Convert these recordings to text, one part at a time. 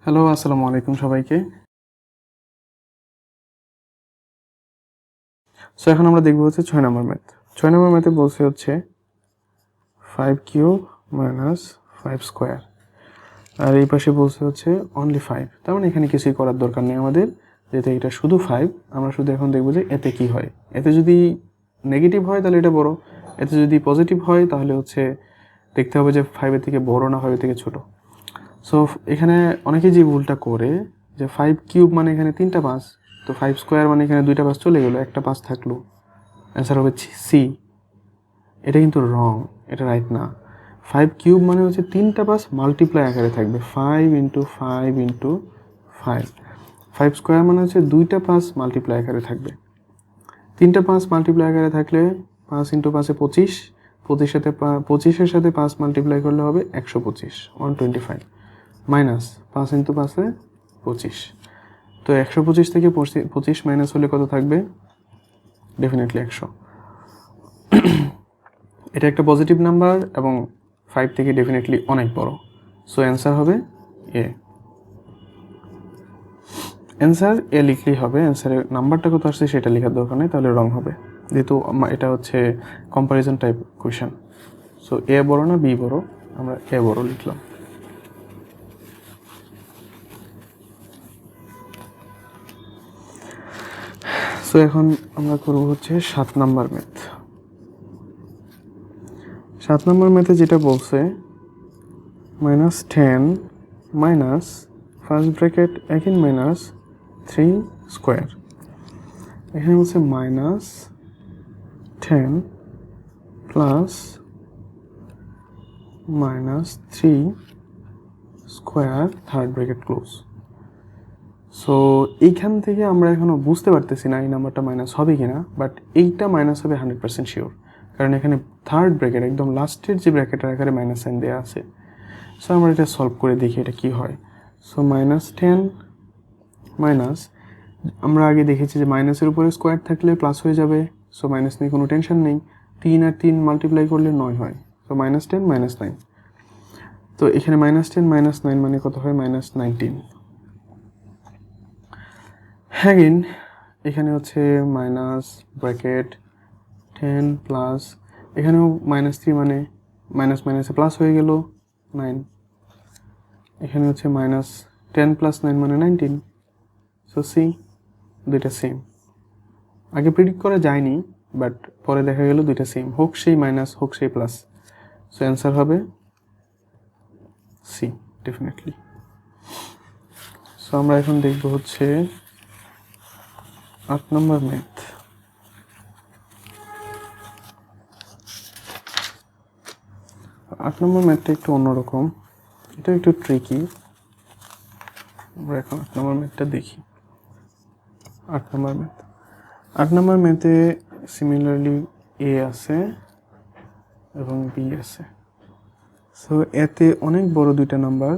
Hello, আসসালামু আলাইকুম সবাইকে। সো এখন আমরা দেখব হচ্ছে 6 নম্বর ম্যাথ। 6 নম্বর ম্যাথে বলছে হচ্ছে 5 কিউব মাইনাস 5 স্কোয়ার, আর এই পাশে বলছে হচ্ছে অনলি 5। তার মানে এখানে কিছুই করার দরকার নেই আমাদের, যেহেতু এটা শুধু 5। আমরা শুধু এখন দেখব যে এতে কি হয়। এতে যদি নেগেটিভ হয় তাহলে এটা বড়, এতে যদি পজিটিভ হয় তাহলে হচ্ছে দেখতে হবে যে 5-এর থেকে বড় না 5-এর থেকে ছোট। সো এখানে অনেকেই যে ভুলটা করে যে 5 কিউব মানে এখানে 3টা 5, তো 5 স্কোয়ার মানে এখানে 2টা 5 চলে গেল, একটা 5 থাকলো, অ্যান্সার হবে সি। এটা কিন্তু রং, এটা রাইট না। 5 কিউব মানে হচ্ছে 3টা 5 মাল্টিপ্লাই আকারে থাকবে, 5 ইন্টু 5 ইন্টু 5। 5 স্কোয়ার মানে হচ্ছে 2টা 5 মাল্টিপ্লাই আকারে থাকবে। 3টা 5 মাল্টিপ্লাই আকারে থাকলে 5 ইন্টু 5-এ 25, 25-এর সাথে 5 মাল্টিপ্লাই করলে হবে 125, 125 মাইনাস 5 ইন্টু 5-এ 25। তো 125 থেকে 25 মাইনাস হলে কত থাকবে? ডেফিনেটলি 100। এটা একটা পজিটিভ নাম্বার এবং 5 থেকে ডেফিনেটলি অনেক বড়। সো অ্যান্সার হবে এ। অ্যান্সার এ লিখলেই হবে, অ্যান্সারের নাম্বারটা কত আসছে সেটা লেখার দরকার নেই, তাহলে রং হবে, যেহেতু এটা হচ্ছে কম্প্যারিজন টাইপ কোয়েশ্চেন। সো এ বড় না বি বড়? আমরা এ বড় লিখলাম। সো এখন আমরা করব হচ্ছে 7 নাম্বার ম্যাথ। 7 নম্বর ম্যাথে যেটা বলছে -10 minus first bracket again minus 3 square. এখানে বলছে -10 plus -3 square third bracket close. So এইখান থেকে আমরা এখনও বুঝতে পারতেছি না এই নাম্বারটা মাইনাস হবে কিনা, বাট এইটা মাইনাস হবে 100% শিওর, কারণ এখানে থার্ড ব্র্যাকেট একদম লাস্টের যে ব্র্যাকেটের আকারে মাইনাস সাইন দেওয়া আছে। সো আমরা এটা সলভ করে দেখি এটা কি হয়। সো -10 মাইনাস, আমরা আগে দেখেছি যে মাইনাসের উপরে স্কোয়ার থাকলে প্লাস হয়ে যাবে, সো মাইনাস নিয়ে কোনো টেনশন নেই। 3 আর 3 মাল্টিপ্লাই করলে 9 হয়, সো -10 -9। তো এখানে -10 -9 মানে কত হয়? -19। হ্যাগিন এখানে হচ্ছে মাইনাস ব্র্যাকেট 10 প্লাস, এখানেও -3 মানে মাইনাস মাইনাসে প্লাস হয়ে গেল 9। এখানে হচ্ছে -10 প্লাস 9 মানে 19। সো সি, দুইটা সেম। আগে প্রেডিক্ট করা যায়নি, বাট পরে দেখা গেল দুইটা সেম, হোক সেই মাইনাস হোক সেই প্লাস। সো অ্যান্সার হবে সি ডেফিনেটলি। সো আমরা এখন দেখব হচ্ছে 8 নম্বর ম্যাথ। 8 নম্বর ম্যাথটা একটু অন্যরকম, এটা একটু ট্রিকি। আমরা এখন 8 নম্বর ম্যাথটা দেখি। 8 নম্বর ম্যাথ, 8 নম্বর ম্যাথে সিমিলারলি এ আছে এবং বি আছে। সো এতে অনেক বড় দুইটা নাম্বার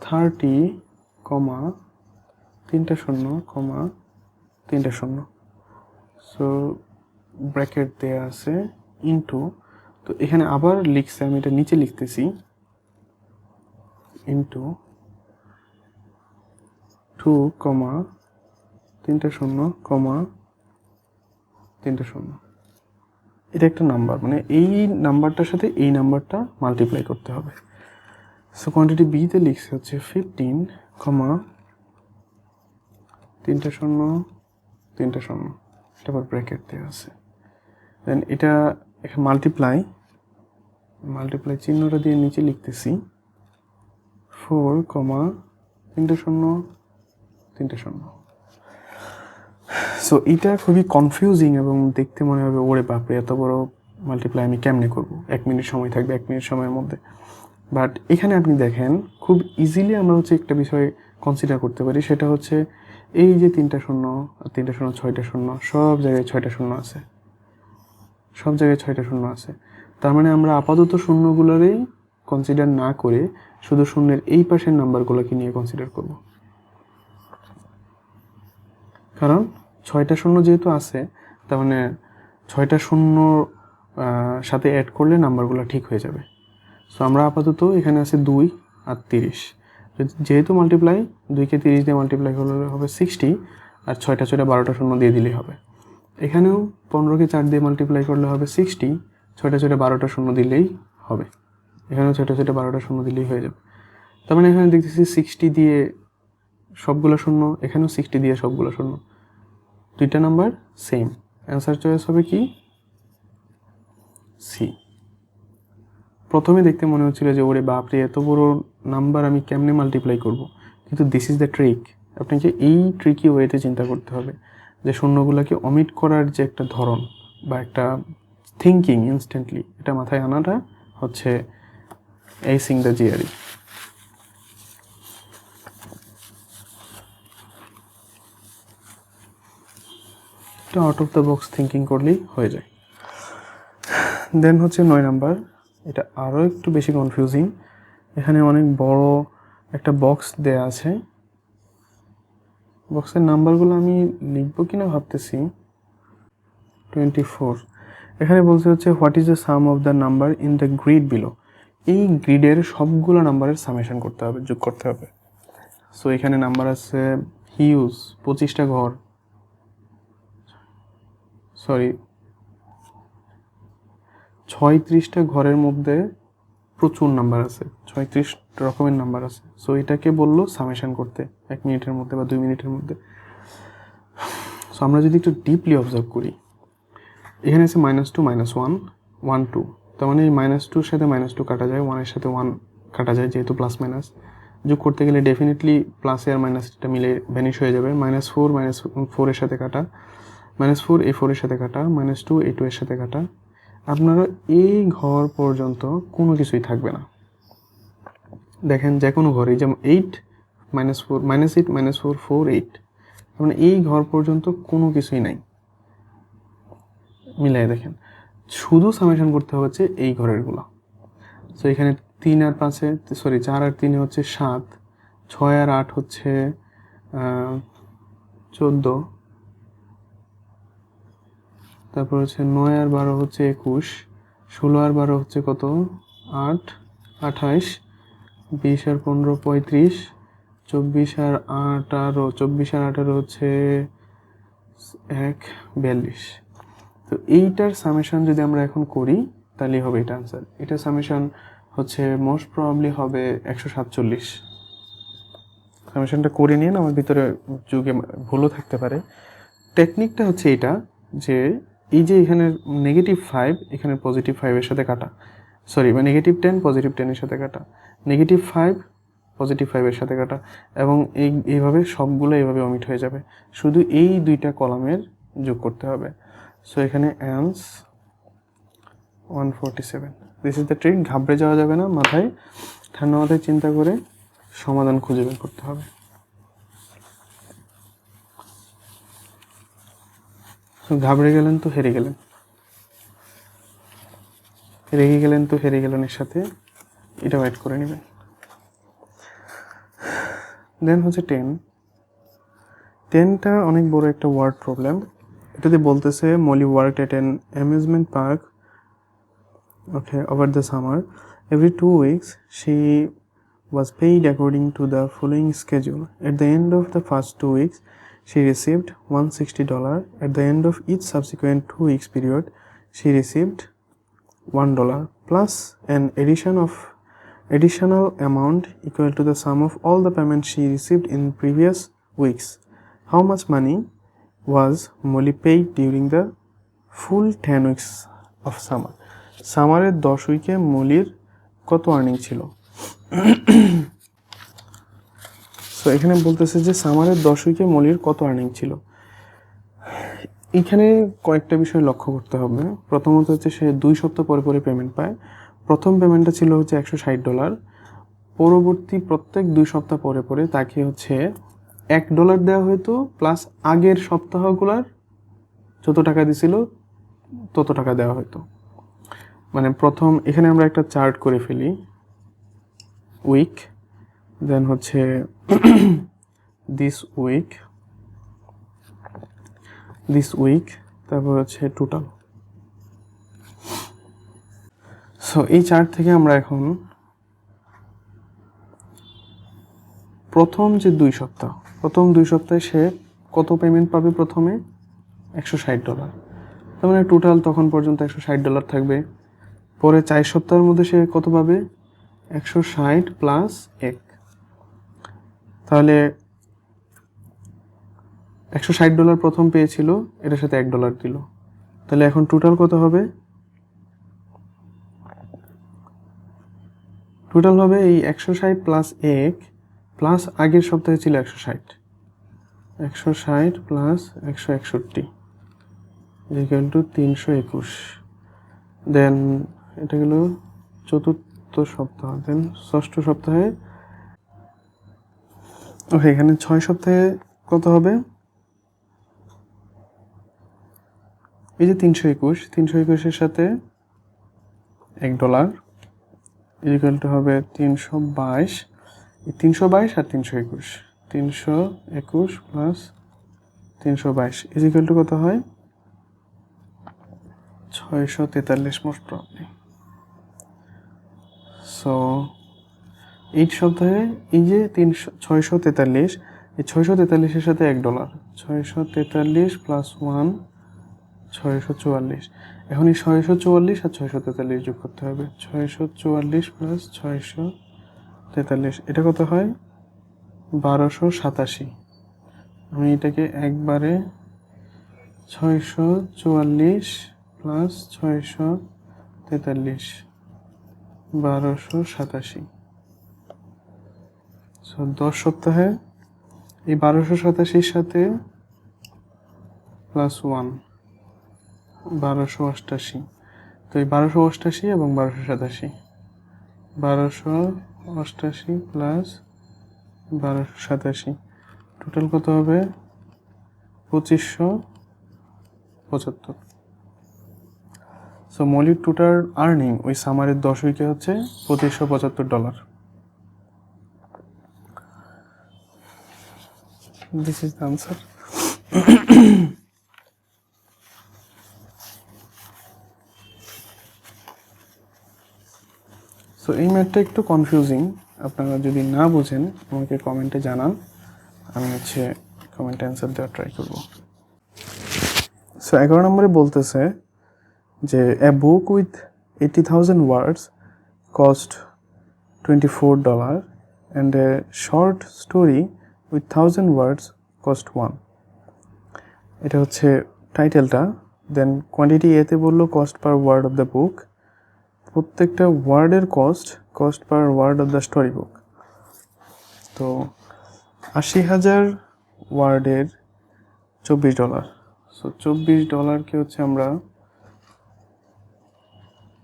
30, 3টা 0, 3টা 0। সো ব্র্যাকেট দেয়া আছে ইনটু, তো এখানে আবার লিখছে, আমি এটা নিচে লিখতেছি, ইনটু 2, 3টা 0, 3টা 0। এটা একটা নাম্বার, মানে এই নাম্বারটার সাথে এই নাম্বারটা মাল্টিপ্লাই করতে হবে। সো কোয়ান্টিটি বিতে লিখছে হচ্ছে 15, 3টা 0, 3টা 0, এটা আবার ব্র্যাকেট দেওয়া আছে। দেন এটা এখানে মাল্টিপ্লাই চিহ্নটা দিয়ে নিচে লিখতেছি 4, 3টা 0, 3টা 0। সো এটা খুবই কনফিউজিং এবং দেখতে মনে হবে ওরে বাপরে এত বড় মাল্টিপ্লাই আমি কেমনে করব, 1 মিনিট সময় থাকবে, 1 মিনিট সময়ের মধ্যে। বাট এখানে আপনি দেখেন খুব ইজিলি আমরা হচ্ছে একটা বিষয় কনসিডার করতে পারি, সেটা হচ্ছে এই যে 3টা 0 আর 3টা 0, 6টা 0, সব জায়গায় 6টা 0 আছে, সব জায়গায় 6টা 0 আছে। তার মানে আমরা আপাতত শূন্যগুলোরই কনসিডার না করে শুধু শূন্যের এই পাশের নাম্বারগুলোকে নিয়ে কনসিডার করব, কারণ 6টা 0 যেহেতু আছে, তার মানে 6টা 0 সাথে অ্যাড করলে নাম্বারগুলো ঠিক হয়ে যাবে। সো আমরা আপাতত এখানে আছে 2 আর 30, যেহেতু মাল্টিপ্লাই 2কে 30 দিয়ে মাল্টিপ্লাই করলে হবে 60, আর 6টা 12টা শূন্য দিয়ে দিলেই হবে। এখানেও 15কে 4 দিয়ে মাল্টিপ্লাই করলে হবে 60, 6টা 12টা শূন্য দিলেই হবে। এখানেও 6টা 12টা শূন্য দিলেই হয়ে যাবে। তার মানে এখানে দেখতেছি 60 দিয়ে সবগুলো শূন্য, এখানেও 60 দিয়ে সবগুলো শূন্য, দুইটা নাম্বার সেম। অ্যান্সার চয়েস হবে কি? সি। প্রথমে দেখতে মনে হচ্ছিল যে ওরে বাপরে এত বড় নাম্বার আমি কেমনে মাল্টিপ্লাই করব, কিন্তু দিস ইজ দ্য ট্রিক। আপনাকে এই ট্রিকি ওয়েতে চিন্তা করতে হবে যে শূন্যগুলোকে অমিট করার যে একটা ধরন বা একটা থিঙ্কিং ইনস্ট্যান্টলি, এটা মাথায় আনাটা হচ্ছে এইসিং দ্য জিআরই। এটা out of the box thinking করলেই হয়ে যায়। দেন হচ্ছে 9 নাম্বার। এটা আরও একটু বেশি কনফিউজিং। এখানে অনেক বড় একটা বক্স দেয়া আছে, বক্সের নাম্বারগুলো আমি লিখবো কিনা ভাবতেছি। 24। এখানে বলছে হচ্ছে what is the some of the number in the grid below. এই গ্রিডের সবগুলো নাম্বারের সামেশন করতে হবে, যোগ করতে হবে। সো এখানে নাম্বার আছে হিউজ 25টা ঘর, সরি 36টা ঘরের মধ্যে প্রচুর নাম্বার আছে, 36 রকমের নাম্বার আছে। সো এটাকে বললো সামেশন করতে 1 মিনিটের মধ্যে বা 2 মিনিটের মধ্যে। সো আমরা যদি একটু ডিপলি অবজার্ভ করি, এখানে আছে -2 -1 1 2, তার মানে এই -2 সাথে -2 কাটা যায়, 1 এর সাথে 1 কাটা যায়, যেহেতু প্লাস মাইনাস যোগ করতে গেলে ডেফিনেটলি প্লাসে আর মাইনাসটা মিলে ভ্যানিশ হয়ে যাবে। -4 এর সাথে কাটা, -4 এই 4 এর সাথে কাটা, -2 এই 2 এর সাথে কাটা। আপনারা এই ঘর পর্যন্ত কোনো কিছুই থাকবে না। দেখেন যে কোনো ঘরে, যেমন 8 -4 -8 -4 4 8, মানে এই ঘর পর্যন্ত কোনো কিছুই নাই। মিলাই দেখেন, শুধু সামেশন করতে হচ্ছে এই ঘরেরগুলো। সো এখানে 3 আর 5-এ, সরি 4 আর 3-এ হচ্ছে 7, 6 আর 8 হচ্ছে 14, তারপর হচ্ছে 9 আর 12 হচ্ছে 21, 16 আর 12 হচ্ছে কত 8 28, 20 আর 15 35, 24 আর 18 হচ্ছে 1 42। তো এইটার সামেশন যদি আমরা এখন করি তাহলে হবে এটা আনসার। এটার সামেশন হচ্ছে মোস্ট প্রবাবলি হবে 147। সামেশনটা করে নিয়ে আমার ভিতরে যুগে ভুলও থাকতে পারে। টেকনিকটা হচ্ছে এটা যে এই যে এখানে -5 এখানে +5 এর সাথে কাটা, সরি বা -10 +10 এর সাথে কাটা, -5 +5 এর সাথে কাটা, এবং এইভাবে সবগুলো এইভাবে অমিট হয়ে যাবে, শুধু এই দুইটা কলামের যোগ করতে হবে। সো এখানে অ্যান্স 147। This is the trick. ঘাবড়ে যাওয়া যাবে না, মাথায় ঠান্ডা মাথায় চিন্তা করে সমাধান খুঁজে বের করতে হবে। ঘাবড়ে গেলেন তো হেরে গেলেন, রেগে গেলেন তো হেরে গেলেন, এর সাথে এটাও অ্যাড করে নেবেন। দেন হচ্ছে 10টা অনেক বড় একটা ওয়ার্ড প্রবলেম। এটাতে বলতেছে Molly worked at an amusement park over the summer. Every 2 weeks she was paid according to the following schedule. At the end of the first 2 weeks she received $160. At the end of each subsequent 2 weeks period she received $1 plus an additional amount equal to the sum of all the payments she received in previous weeks. How much money was Molly paid during the full 10 weeks of summer? সামারের 10 উইকে মলির কত earning ছিল? So এখানে বলতেছে যে সামারের 10 উইকে মলির কত earning ছিল। এখানে কয়েকটা বিষয় লক্ষ্য করতে হবে। প্রথমত হচ্ছে সে 2 সপ্তাহ পরে পরে পেমেন্ট পায়। প্রথম পেমেন্টটা ছিল হচ্ছে $160। পরবর্তী প্রত্যেক 2 সপ্তাহ পরে পরে তাকে হচ্ছে $1 দেওয়া হতো, প্লাস আগের সপ্তাহগুলোর যত টাকা দিছিল তত টাকা দেওয়া হতো। মানে প্রথম এখানে আমরা একটা চার্ট করে ফেলি, উইক, দেন হচ্ছে দিস উইক, তারপর হচ্ছে টোটাল। সো এই চার্ট থেকে আমরা এখন প্রথম যে 2 সপ্তাহ, প্রথম 2 সপ্তাহে সে কত পেমেন্ট পাবে? প্রথমে $160। তার মানে টোটাল তখন পর্যন্ত $160 থাকবে। পরে 4 সপ্তাহের মধ্যে সে কত পাবে? 160 প্লাস 1। তাহলে $160 প্রথম পেয়েছিল, এটার সাথে $1 দিল। তাহলে এখন টোটাল কত হবে? টোটাল হবে এই 160 প্লাস 1 প্লাস আগের সপ্তাহে ছিল 160 প্লাস 161 ইকুয়াল টু 321। দেন এটা গেল চতুর্থ সপ্তাহ। দেন ষষ্ঠ সপ্তাহে, ওকে, এখানে 6 সপ্তাহে কত হবে? এই যে 321 সাথে $1 ইকুয়াল টু হবে 322। 322 আর 321, 321 প্লাস 322 ইকুয়াল টু কত হয়? 643 মোস্ট প্রবলি। সো 8 সপ্তাহে এই যে 643, এই 643-এর সাথে $1, 643 প্লাস 1 644। এখন এই 644 আর 643 যোগ করতে হবে। 644 প্লাস 643, এটা কত হয়? 1287। আমি এটাকে একবারে 644 প্লাস 643, 1287। সো 10 সপ্তাহে এই 1287-র সাথে প্লাস 1 1288। তো এই 1288 এবং 1287, 1288 প্লাস 1287 টোটাল কত হবে? 2575। সো মৌলিক টোটাল আর্নিং ওই সামারের 10 উইকে হচ্ছে $2575। This is the answer. So এই ম্যাথটা একটু কনফিউজিং, আপনারা যদি না বুঝেন আমাকে কমেন্টে জানান, আমি কমেন্টে অ্যান্সার দেওয়ার ট্রাই করব। সো 11 নম্বরে বলতেছে যে a book with 80,000 words cost $24 and a short story with 1000 words cost 1। এটা হচ্ছে টাইটেলটা। দেন কোয়ান্টিটি এতে বললো cost per word of the book, প্রত্যেকটা ওয়ার্ডের cost per word of the story book. তো 80,000 ওয়ার্ডের $24। সো $24কে হচ্ছে আমরা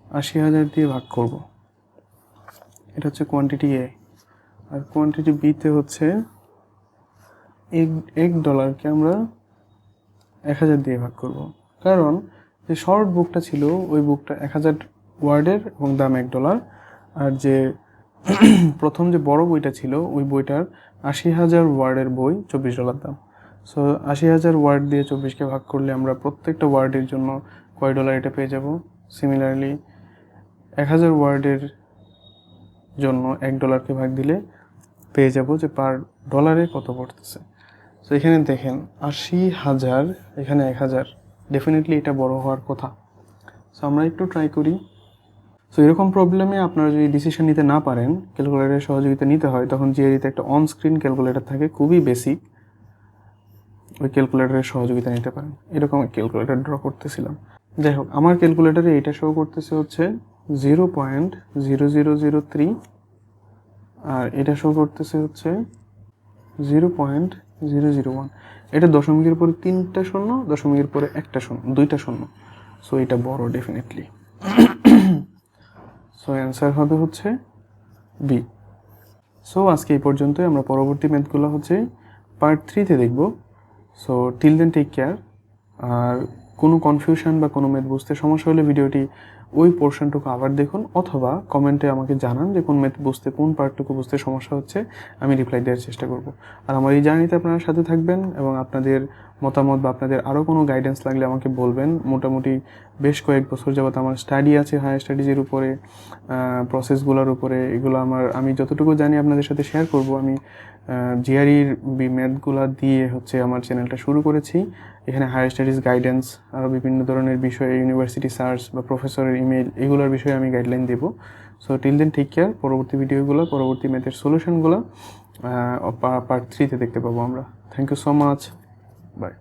80,000 দিয়ে ভাগ করব। এটা হচ্ছে কোয়ান্টিটি এ। আর কোয়ান্টিটি বিতে হচ্ছে $1কে আমরা 1000 দিয়ে ভাগ করব। কারণ যে শর্ট বুকটা ছিল ওই বুকটা 1000 ওয়ার্ডের এবং দাম $1। আর যে প্রথম যে বড় বইটা ছিল ওই বইটার 80,000 ওয়ার্ডের বই $24 দাম। সো 80,000 ওয়ার্ড দিয়ে 24কে ভাগ করলে আমরা প্রত্যেকটা ওয়ার্ডের জন্য কয় ডলার এটা পেয়ে যাব। সিমিলারলি 1000 ওয়ার্ডের জন্য $1কে ভাগ দিলে পেয়ে যাব যে পার ডলারে কত পড়তেছে। সো এখানে দেখেন 80,000, এখানে 1000, ডেফিনেটলি এটা বড় হওয়ার কথা। সো আমরা একটু ট্রাই করি। সো এরকম প্রবলেমে আপনারা যদি ডিসিশন নিতে না পারেন, ক্যালকুলেটরের সহযোগিতা নিতে হয়, তখন জিআরইতে একটা অন স্ক্রিন ক্যালকুলেটর থাকে, খুবই বেসিক, ওই ক্যালকুলেটরের সহযোগিতা নিতে পারেন। এরকম ক্যালকুলেটর ড্র করতেছিলাম। যাই হোক, আমার ক্যালকুলেটরে এটা শো করতেছে হচ্ছে 0.0003, আর এটা শো করতেছে হচ্ছে 0.001। এটা দশমিকের পরে 3টা শূন্য, দশমিকের পরে 1টা শূন্য, 2টা শূন্য। সো এটা বড় ডেফিনেটলি। সো অ্যান্সার হবে হচ্ছে বি। সো আজকে এই পর্যন্তই। আমরা পরবর্তী ম্যাথগুলো হচ্ছে পার্ট 3-তে দেখব। So till then take care. আর কোনো কনফিউশন বা কোনো ম্যাথ বুঝতে সমস্যা হলে ভিডিওটি ওই পোর্শনটুকু আবার দেখুন, অথবা কমেন্টে আমাকে জানান যে কোন ম্যাথ বুঝতে, কোন পার্টটুকু বুঝতে সমস্যা হচ্ছে, আমি রিপ্লাই দেওয়ার চেষ্টা করব। আর আমার এই জার্নিতে আপনারা সাথে থাকবেন এবং আপনাদের মতামত বা আপনাদের আরও কোনো গাইডেন্স লাগলে আমাকে বলবেন। মোটামুটি বেশ কয়েক বছর যাবত আমার স্টাডি আছে হায়ার স্টাডিজের উপরে, প্রসেসগুলোর উপরে। এগুলো আমি যতটুকু জানি আপনাদের সাথে শেয়ার করব। আমি জিআরইর ম্যাথগুলো দিয়ে হচ্ছে আমার চ্যানেলটা শুরু করেছি। এখানে হায়ার স্টাডিজ গাইডেন্স, আরও বিভিন্ন ধরনের বিষয়ে, ইউনিভার্সিটি সার্চ বা প্রফেসরের ইমেল, এগুলোর বিষয়ে আমি গাইডলাইন দেবো। So till then take care. পরবর্তী ভিডিওগুলো, পরবর্তী ম্যাথের সলিউশনগুলো পার্ট 3-তে দেখতে পাবো আমরা। Thank you so much, by.